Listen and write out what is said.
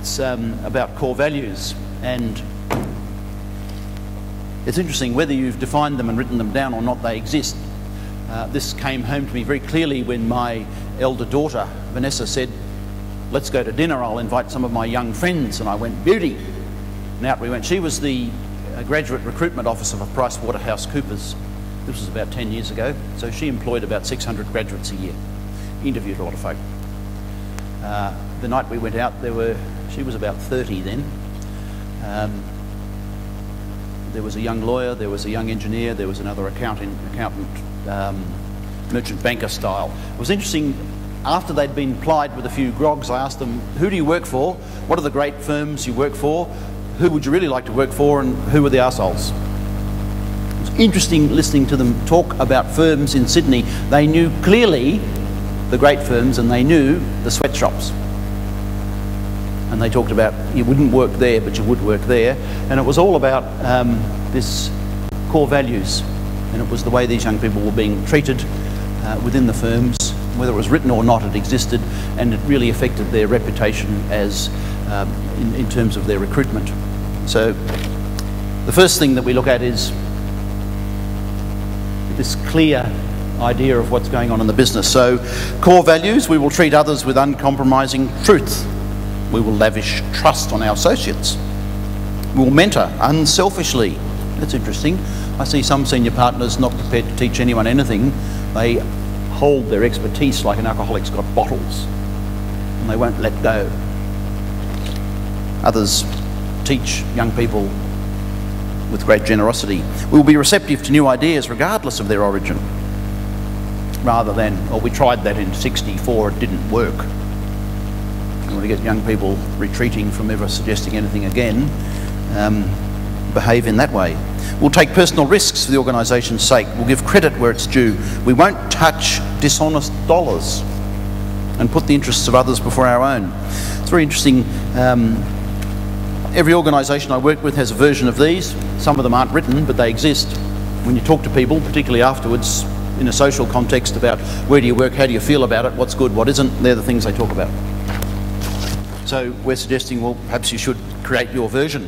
it's about core values, and it's interesting whether you've defined them and written them down or not, they exist. This came home to me very clearly when my elder daughter, Vanessa, said, "Let's go to dinner, I'll invite some of my young friends." And I went, "Beauty." And out we went. She was the graduate recruitment officer for PricewaterhouseCoopers. This was about 10 years ago. So she employed about 600 graduates a year, interviewed a lot of folk. The night we went out, she was about 30 then. There was a young lawyer, there was a young engineer, there was another accountant, merchant banker style. It was interesting, after they'd been plied with a few grogs, I asked them, "Who do you work for? What are the great firms you work for? Who would you really like to work for, and who were the arseholes?" It was interesting listening to them talk about firms in Sydney. They knew clearly the great firms, and they knew the sweatshops. And they talked about you wouldn't work there, but you would work there. And it was all about this core values. And it was the way these young people were being treated within the firms, whether it was written or not, it existed, and it really affected their reputation as in terms of their recruitment. So the first thing that we look at is this clear idea of what's going on in the business. So core values: we will treat others with uncompromising truth. We will lavish trust on our associates. We will mentor unselfishly. That's interesting. I see some senior partners not prepared to teach anyone anything. They hold their expertise like an alcoholic's got bottles, and they won't let go. Others teach young people with great generosity. We will be receptive to new ideas regardless of their origin, rather than, "Oh, we tried that in '64, it didn't work." You want to get young people retreating from ever suggesting anything again. Behave in that way. We'll take personal risks for the organisation's sake. We'll give credit where it's due. We won't touch dishonest dollars and put the interests of others before our own. It's very interesting. Every organisation I work with has a version of these. Some of them aren't written, but they exist. When you talk to people, particularly afterwards, in a social context about where do you work, how do you feel about it, what's good, what isn't, they're the things they talk about. So we're suggesting, well, perhaps you should create your version.